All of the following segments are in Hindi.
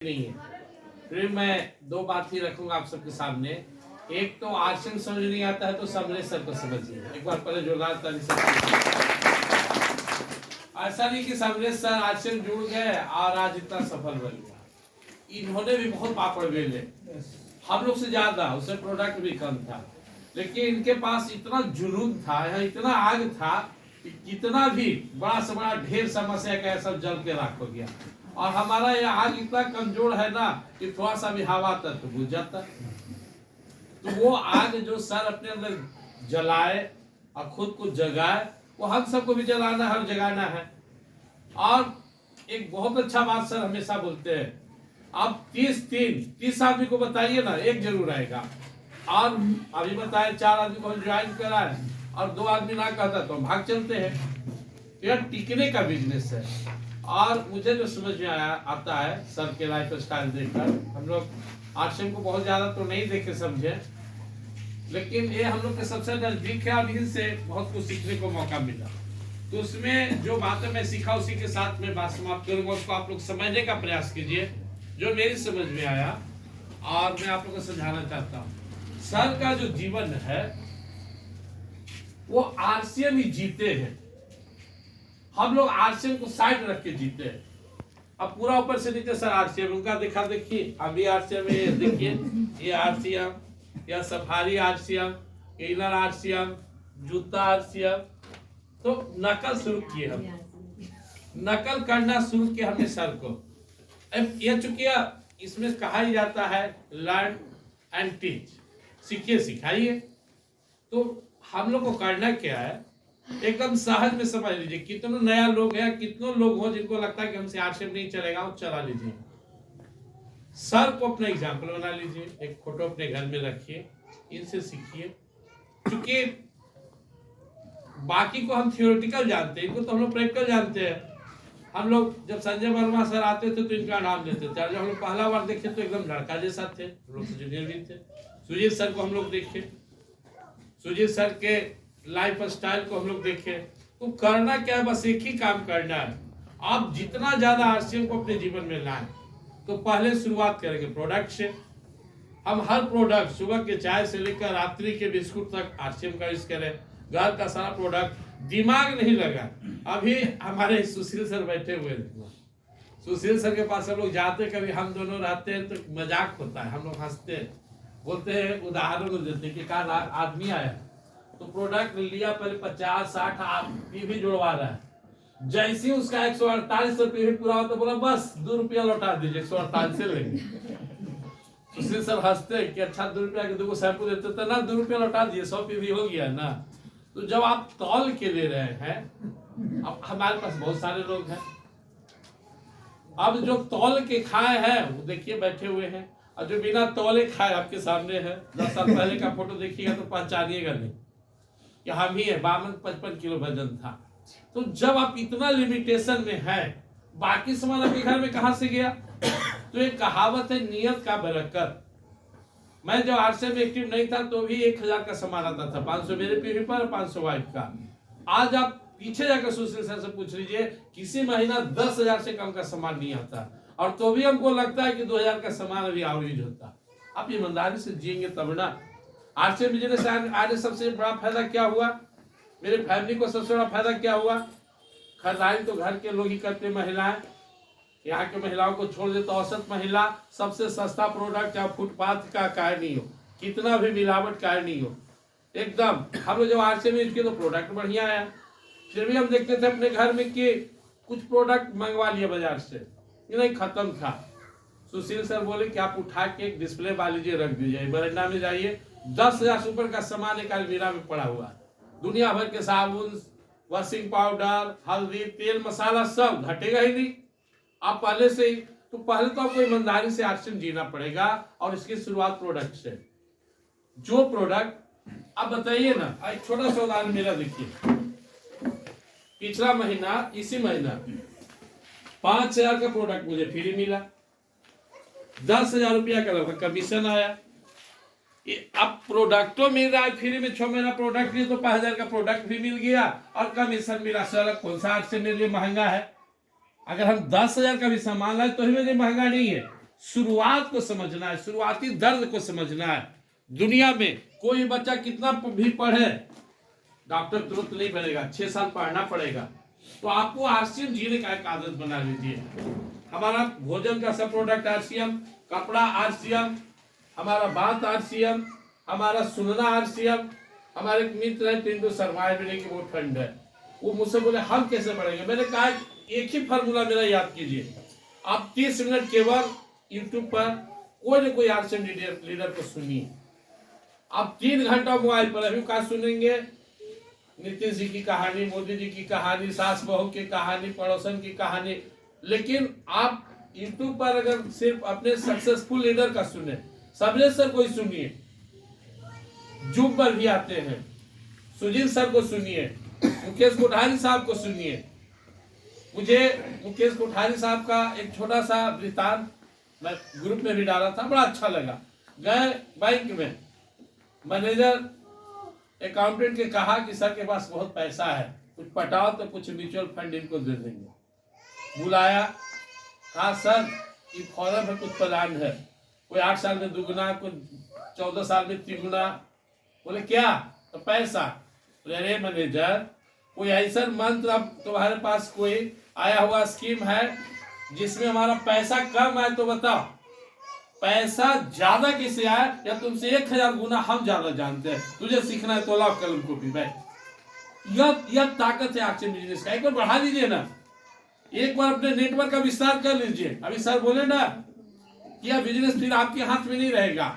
नहीं है। फिर मैं दो बात ही रखूंगा आप सबके सामने। एक तो आर्शन समझ नहीं आता है तो समरेश सर को समझिए। एक बार पहले जोरदार ताली से। ऐसा नहीं कि समरेश सर आर्शन जुड़ गए और आज इतना सफल बन गया। इन्होंने भी बहुत पापड़ बेले, हम लोग से ज्यादा, उससे प्रोडक्ट भी कम था, लेकिन इनके पास इतना जुनून था, इतना आग था कि कितना भी बड़ा से बड़ा ढेर समस्या का सब जल के राख हो गया। और हमारा ये आग इतना कमजोर है ना कि थोड़ा सा भी हवा आता तो बुझ जाता। तो वो आग जो सर अपने अंदर जलाए और खुद को जगाए, वो हम सबको भी जलाना है और जगाना है। और एक बहुत अच्छा बात सर हमेशा बोलते हैं, आप 30 आदमी को बताइए ना, एक जरूर आएगा। और अभी बताए 4 आदमी को ज्वाइन करा है और 2 आदमी ना कहता तो हम भाग चलते हैं। यह टिकने का बिजनेस है। और मुझे जो समझ में आता है सर के लाइफ स्टाइल देखकर, हम लोग आश्रम को बहुत ज्यादा तो नहीं देखे समझे, लेकिन ये हम लोग के सबसे नजदीक है और इनसे बहुत कुछ सीखने को मौका मिला। तो उसमें जो बातें मैं सीखा उसी के साथ मैं बात समाप्त करूंगा। उसको आप लोग समझने का प्रयास कीजिए जो मेरी समझ में आया, और मैं आप लोग को समझाना चाहता हूँ। सर का जो जीवन है वो आरसीएम ही जीते हैं, हम लोग आरसीएम को साइड रख के जीते हैं। अब पूरा ऊपर से नीचे सर आरसीएम उनका देखा देखिए, अभी आरसीएम देखिए, ये आरसीएम, या सफारी आरसीएम, इनर आरसीएम, जूता आरसीएम। तो नकल शुरू किए, हम नकल करना शुरू किया हमने सर को। ये चूंकि इसमें कहा ही जाता है लर्न एंड टीच, सीखिए सिखाइए। तो हम लोग को करना क्या है, एकदम सहज में समझ लीजिए। कितने नया लोग हैं, कितनों लोग हो जिनको लगता है कि हमसे आरसीएम नहीं चलेगा, वो चला लीजिए। सर को अपना एग्जाम्पल बना लीजिए, एक फोटो अपने घर में रखिए, इनसे सीखिए। क्योंकि बाकी को हम थियोरेटिकल जानते हैं, इनको तो हम लोग प्रैक्टिकल जानते हैं। हम लोग जब संजय वर्मा सर आते थे तो इनका नाम लेते थे, जब हम लोग पहला बार देखे तो एकदम लड़का जैसा थे, हम लोग जूनियर भी थे। सुजीत सर को हम लोग देखे, सुजीत सर के लाइफ स्टाइल को हम लोग देखे। तो करना क्या है, बस एक ही काम करना है। आप जितना ज्यादा आरसीएम को अपने जीवन में लाएं, तो पहले शुरुआत करेंगे प्रोडक्ट से। हम हर प्रोडक्ट, सुबह के चाय से लेकर रात्रि के बिस्कुट तक आरसीएम का यूज करें। घर का सारा प्रोडक्ट, दिमाग नहीं लगा। अभी हमारे सुशील सर बैठे हुए थे, सुशील सर के पास हम लोग जाते, कभी हम दोनों रहते हैं तो मजाक होता है, हम लोग हंसते हैं, बोलते हैं, उदाहरण देते हैं कि कल आदमी आया तो प्रोडक्ट लिया, पहले 50-60 पीवी जुड़वा रहा है। जैसे उसका 148 पीवी पूरा हो तो बोला बस 2 रुपया लौटा दीजिए, 148 से लेंगे। सुशील सर हंसते कि अच्छा 2 रुपया के 2 शैम्पू देते थे ना, 2 रुपया लौटा दिए, 100 पीवी हो गया ना। तो जब आप तौल के ले रहे हैं, अब हमारे पास बहुत सारे लोग हैं, अब जो तौल के खाए हैं वो देखिए बैठे हुए हैं, और जो बिना तौले खाए आपके सामने है। 10 साल पहले का फोटो देखिएगा तो पहचानिएगा नहीं कि हम ही है। 52-55 किलो वजन था। तो जब आप इतना लिमिटेशन में है, बाकी सामान आपके घर में कहां से गया? तो एक कहावत है, नियत का बरकत। मैं जब आरसीएम में एक्टिव नहीं था तो भी 1000 का सामान आता था, 500 मेरे पीवी पर, 500 वाइफ का। आज आप पीछे जाकर सुशील सर से पूछ लीजिए, किसी महीना 10,000 से कम का सामान नहीं आता, और तो भी हमको लगता है कि 2000 का सामान अभी यूज होता। आप ईमानदारी से जिएंगे तब ना। आरसीएम बिजनेस आने सबसे बड़ा फायदा क्या हुआ, मेरे फैमिली को सबसे बड़ा फायदा क्या हुआ? खरीदारी तो घर के लोग ही करते, महिलाएं। यहाँ के महिलाओं को छोड़ दे तो औसत महिला सबसे सस्ता प्रोडक्ट चाहे फुटपाथ का काय नहीं हो, कितना भी मिलावट काय नहीं हो, एकदम। हम लोग जब आरसीएम यूज किए तो प्रोडक्ट बढ़िया आया, फिर भी हम देखते थे अपने घर में कि कुछ प्रोडक्ट मंगवा लिया बाजार से, नहीं खत्म था। सुशील सर बोले कि आप उठा के एक डिस्प्ले वाल लीजिए, रख दीजिए, बरंडा में जाइए, 10,000 से ऊपर का सामान एक अलमीरा में पड़ा हुआ, दुनिया भर के साबुन, वॉशिंग पाउडर, हल्दी, तेल, मसाला, सब घटेगा ही नहीं। आप पहले से ही, तो पहले तो आपको ईमानदारी से आरसीएम जीना पड़ेगा, और इसकी शुरुआत प्रोडक्ट से। जो प्रोडक्ट अब बताइए ना, एक छोटा सा उदाहरण मेरा देखिए। पिछला महीना, इसी महीना 5,000 का प्रोडक्ट मुझे फ्री मिला, 10,000 रुपया का लगभग कमीशन आया। अब प्रोडक्टों मिल रहा है फ्री में, 6 महीना प्रोडक्ट लिए तो 5,000 का प्रोडक्ट भी मिल गया और कमीशन मिला। सर कौन सा आरसीएम मेरे लिए महंगा है? अगर हम 10,000 का भी सामान लाए तो ही मेरे लिए महंगा नहीं है। शुरुआत को समझना है, शुरुआती दर्द को समझना है। दुनिया में कोई बच्चा कितना भी पढ़े, डॉक्टर तुरंत नहीं बनेगा, 6 साल पढ़ना पड़ेगा। तो आपको आरसीएम जीने का एक आदत बना लीजिए। हमारा भोजन का सब प्रोडक्ट आरसीएम, कपड़ा आरसीएम, हमारा बात आरसीएम, हमारा सुनना आरसीएम। हमारे एक मित्र है टिंडू शर्मा की वो ठंड है, वो मुझसे बोले हम कैसे पढ़ेंगे। मैंने कहा एक ही फार्मूला मेरा याद कीजिए, आप 30 मिनट केवल यूट्यूब पर कोई न कोई आरसीएम लीडर को सुनिए। आप 3 घंटा मोबाइल पर अभी क्या सुनेंगे, नीतीश जी की कहानी, मोदी जी की कहानी, सास बहू की कहानी, पड़ोसन की कहानी। लेकिन आप यूट्यूब पर अगर सिर्फ अपने सक्सेसफुल लीडर का सुने, सबने सर कोई सुनिए, जूम पर भी आते हैं, सुजीत सर को सुनिए, मुकेश कोठारी साहब को सुनिए। मुझे मुकेश कोठारी साहब का एक छोटा सा वृत्तांत मैं ग्रुप में भी डाला था, बड़ा अच्छा लगा। गए बैंक में, मैनेजर अकाउंटेंट के कहा कि सर के पास बहुत पैसा है, कुछ पटाओ तो कुछ म्यूचुअल फंड इनको दे देंगे। बुलाया, कहा सर ये फॉर्म है, कुछ प्लान है, कोई 8 साल में दुगुना, कोई 14 साल में तिगुना। बोले क्या? तो पैसा। बोले अरे मैनेजर, कोई ऐसा मंत्र अब तुम्हारे पास कोई आया हुआ स्कीम है जिसमें हमारा पैसा कम आए तो बताओ। पैसा ज्यादा किसे आए या तुमसे 1000 गुना हम ज्यादा जानते हैं, तुझे सीखना है तो लाओ कलम कॉपी बैठ। यह ताकत है आरसीएम बिजनेस का। एक बार बढ़ा लीजिए ना, एक बार अपने नेटवर्क का विस्तार कर लीजिए। अभी सर बोले ना कि यह बिजनेस फिर आपके हाथ में नहीं रहेगा।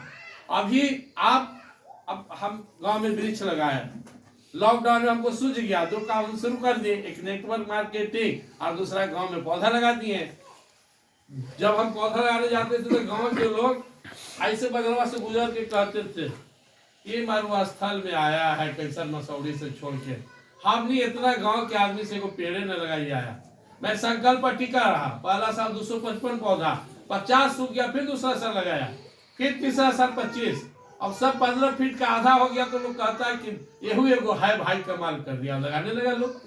अभी आप, अब हम गांव में वृक्ष लगाए, लॉकडाउन में हमको सूझ गया, 2 काम शुरू कर दिए, एक नेटवर्क मार्केटिंग और दूसरा गांव में पौधा लगा दिए। जब हम पौधा लगाने जाते थे तो गांव के लोग ऐसे बगलवा से गुजर के कहते थे ये मरुआ स्थल में आया है कैसर मसौड़ी से छोड़ के। हमने इतना गांव के आदमी से को पेड़े न लगाई आया। मैं संकल्प पर टिका रहा, पहला साल 255 पौधा, 50 सूख गया, फिर दूसरा साल लगाया, फिर तीसरा साल 25, अब सब 15 फीट का आधा हो गया। तो लोग कहता है कि यहू एगो है भाई, कमाल कर दिया, लगाने लगा लोग।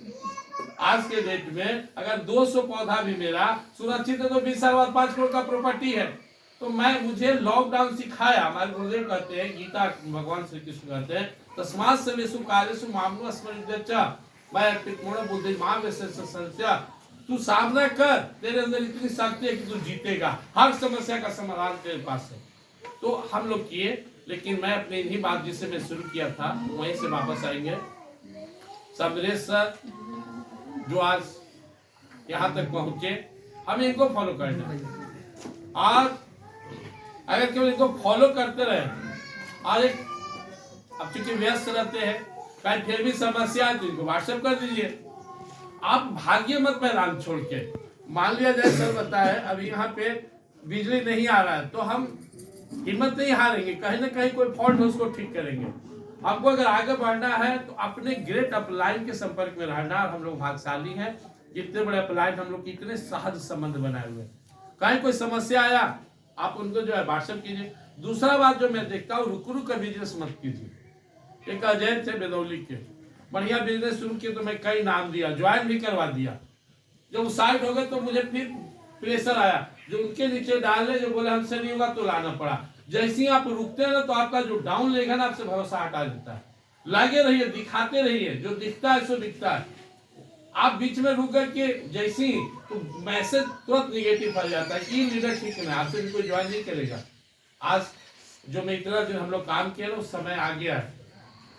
आज के डेट में अगर 200 पौधा भी मेरा सुरक्षित है तो 20 साल बाद 5 करोड़ का प्रॉपर्टी है। तो मुझे लॉकडाउन सिखाया। हमारे गुरुदेव कहते हैं, गीता भगवान श्री कृष्ण कहते हैं, तस्मात् सर्वेषु कार्येषु मां स्मरेत् च मय्यर्पितमनो बुद्धिर्मां विशेषतः संशयः। तू सामना कर, तेरे अंदर इतनी शक्ति है कि तू जीतेगा, हर समस्या का समाधान तेरे पास है। तो हम लोग किए, लेकिन मैं अपने इन्हीं बात जिससे मैं शुरू किया था वहीं से वापस आएंगे। समरेश सर जो आज यहाँ तक पहुंचे, हम इनको फॉलो करना है। और अगर केवल इनको फॉलो करते रहे और एक, अब चूंकि व्यस्त रहते हैं, कहीं फिर भी समस्या है तो इनको व्हाट्सएप कर दीजिए। आप भाग्य मत मैदान छोड़ के। मान लिया जाए सर बताए अभी यहाँ पे बिजली नहीं आ रहा है, तो हम हिम्मत नहीं हारेंगे, कहीं ना कहीं कोई फॉल्ट है उसको ठीक करेंगे। हमको अगर आगे बढ़ना है तो अपने ग्रेट अपलाइन के संपर्क में रहना। हम लोग भाग्यशाली हैं, इतने बड़े अपलाइन हम लोग की इतने सहज संबंध बनाए हुए। कहीं कोई समस्या आया आप उनको जो है व्हाट्सएप कीजिए। दूसरा बात जो मैं देखता हूँ, रुक का बिजनेस मत कीजिए। एक अजय थे बेदौली के, बढ़िया बिजनेस शुरू किए तो मैं कई नाम दिया, ज्वाइन भी करवा दिया। जब साइड हो गए तो मुझे फिर प्रेशर आया, जो उनके नीचे डालने, जो बोले हमसे नहीं होगा तो लाना पड़ा। जैसे ही आप रुकते हैं ना तो आपका जो डाउन लेगा ना, आपसे भरोसा हटा देता है। लगे रहिए, दिखाते रहिए, जो दिखता है सो दिखता है। आप बीच में रुक गए कि जैसी तो मैसेज तुरंत निगेटिव आ जाता है कि लीडर ठीक है, आपसे भी कोई ज्वाइन नहीं करेगा। आज जो मैं इतना दिन हम लोग काम किया ना, उस समय आ गया है।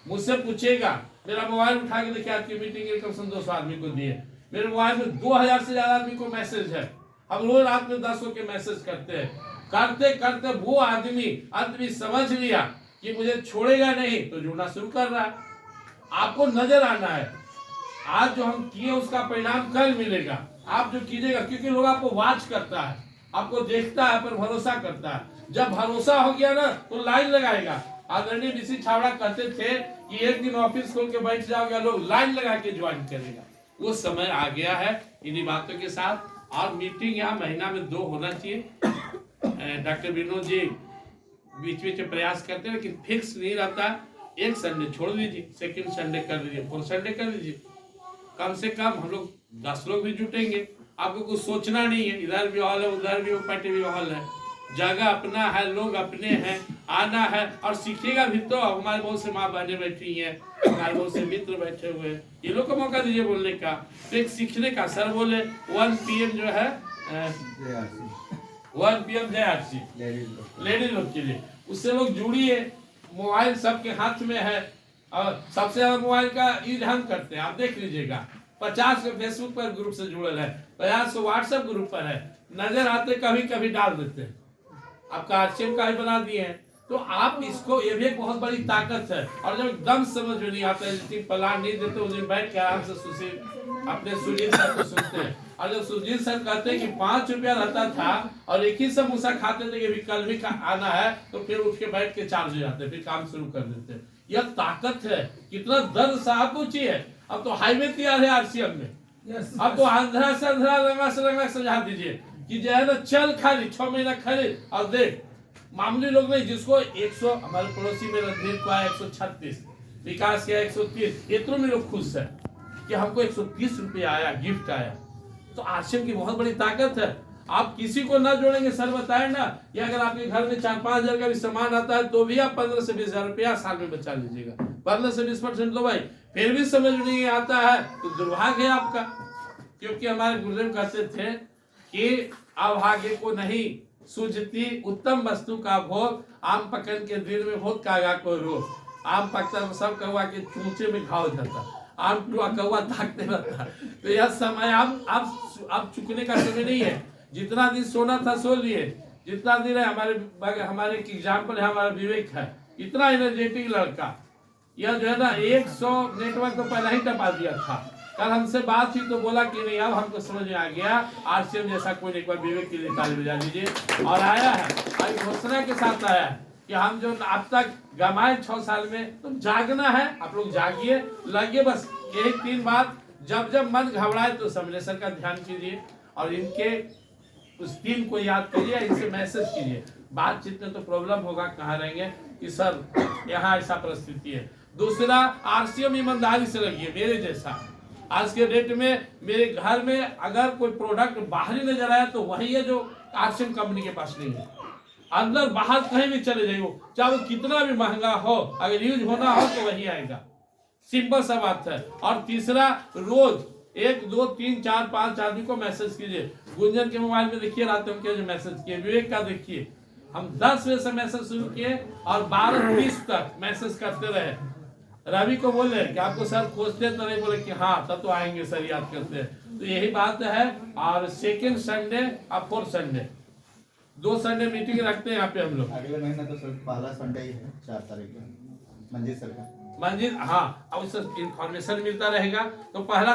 मुझसे पूछेगा, मेरा मोबाइल उठा के देखिए, आपकी मीटिंग कम से 200 आदमी को दिए। मेरे मोबाइल में 2000 से ज्यादा आदमी को मैसेज है। हम रोज रात में 10 के मैसेज करते हैं। करते करते वो आदमी अंत में समझ लिया कि मुझे छोड़ेगा नहीं, तो जुड़ना शुरू कर रहा है। आपको नजर आना है, आज जो हम किए उसका परिणाम कल मिलेगा। आप जो कीजिएगा, क्योंकि लोग आपको वॉच करता है, आपको देखता है, पर भरोसा करता है। जब भरोसा हो गया ना तो लाइन लगाएगा। आदरणीय बीसी छावड़ा कहते थे कि एक दिन ऑफिस खोल के बैठ जाओगे, लोग लाइन लगा के ज्वाइन करेगा। वो समय आ गया है इन्हीं बातों के साथ। और मीटिंग यहाँ महीना में 2 होना चाहिए। डॉक्टर विनोद जी बीच बीच में प्रयास करते हैं, लेकिन फिक्स नहीं रहता। एक संडे छोड़ दीजिए, सेकंड संडे कर दीजिए, 4 संडे कर दीजिए। कम से कम हम लोग 10 लोग भी जुटेंगे। आपको कुछ सोचना नहीं है, इधर भी हॉल है, उधर भी पार्टी भी हॉल है। जगह अपना है, लोग अपने हैं, आना है और सीखिएगा भी। तो हमारे बहुत से माँ बहनें बैठी हैं, हमारे बहुत से मित्र बैठे हुए हैं, ये लोग को मौका दीजिए बोलने का, तो एक सीखने का। सर बोले 1 PM जो है 1 PM JRC लेडीज लोग के लिए, उससे लोग जुड़िए। मोबाइल सबके हाथ में है और सबसे ज्यादा मोबाइल का यूज हम करते हैं। आप देख लीजिएगा 50 को फेसबुक पर ग्रुप से जुड़ल है, 50 को व्हाट्सएप ग्रुप पर है, नजर आते कभी कभी डाल देते हैं, आपका आरसीएम का ही बना दिए हैं। तो आप इसको, ये भी एक बहुत बड़ी ताकत है। और जब एकदम समझ में नहीं आता है, जिस दिन प्लान नहीं देते उस दिन बैठ के आराम से अपने सुजीत सर को सुनते हैं। और जब सुजीत सर कहते हैं कि 5 रुपया रहता था और एक ही समोसा खाते थे कि भी कल भी आना है, तो फिर उठ के बैठ के चार्ज हो जाते हैं, फिर काम शुरू कर देते हैं। यह ताकत है। कितना दर्द साहब पूछिए। अब तो हाईवे तैयार है आरसीएम में, अब तो आंध्रा से आंध्रा, लंगा से लंगा समझा दीजिए कि जो है ना, चल खाली 6 महीना खरीद और देख। मामूली लोग नहीं, जिसको 100, हमारे पड़ोसी में रणधीर को आया 136, विकास किया 130, इतनों में लोग खुश है कि हमको 130 रुपया आया, गिफ्ट आया। तो आरसीएम की बहुत बड़ी ताकत है। आप किसी को ना जोड़ेंगे, सर बताए ना, या अगर आपके घर में 4-5 हजार का भी सामान आता है तो भी आप 15 से 20 हजार रुपया साल में बचा लीजिएगा। 15 से 20% लो भाई, फिर भी समझ नहीं आता है तो दुर्भाग्य है आपका। क्योंकि हमारे गुरुदेव कहते थे कि अभागे को नहीं सूझती उत्तम वस्तु का भोग, आम पकन के दिल में बहुत कागा को रोग। आम पकता सब कौवा के चूंचे में घाव जाता, आम टुआ कौवा ताकते रहता। तो यह समय आप चुकने का समय नहीं है। जितना दिन सोना था सो लिए, जितना दिन है हमारे एग्जाम्पल है, हमारा विवेक है, इतना एनर्जेटिक लड़का। यह जो है ना 100 नेटवर्क तो पहले ही टपा दिया था। कल हमसे बात हुई तो बोला कि नहीं, अब हमको समझ में आ गया, आरसीएम जैसा कोई एक बार विवेक के लिए ताली बजा दीजिए। और आया है, आज घोषणा के साथ आया है कि हम जो अब तक गमाए 6 साल में, तो जागना है। आप लोग जागिए, लगिए। बस यही 3 बात, जब जब मन घबराए तो समलेश्वर का ध्यान कीजिए और इनके उस 3 को याद करिए, इनसे मैसेज कीजिए। बातचीत में तो प्रॉब्लम होगा, कहाँ रहेंगे कि सर यहाँ ऐसा परिस्थिति है। दूसरा, आरसीएम ईमानदारी से लगिए। मेरे जैसा आज के डेट में मेरे घर में अगर कोई प्रोडक्ट बाहरी नजर आया तो वही है जो आरसीएम कंपनी के पास नहीं है। अंदर बाहर कहीं भी चले जाइए, चाहे वो कितना भी महंगा हो, अगर यूज होना हो तो वही आएगा। सिंपल सा बात है। और तीसरा, रोज 1, 2, 3, 4, 5 आदमी को मैसेज कीजिए। गुंजन के मोबाइल में देखिए, रात में जो मैसेज किए, विवेक का देखिए। हम 10 बजे से मैसेज शुरू किए और 12:30 तक मैसेज करते रहे। रवि को बोले कि आपको सर खोजते तो नहीं, बोले कि हाँ तब तो आएंगे सर, याद करते हैं। तो यही बात है। और सेकेंड संडे और 4th संडे, 2 संडे मीटिंग रखते हैं यहाँ पे हम लोग। अगले महीने तो सर पहला संडे ही है, 4 तारीख को मंजिल सर का। मंजिल, हाँ, अब उससे इंफॉर्मेशन मिलता रहेगा। तो पहला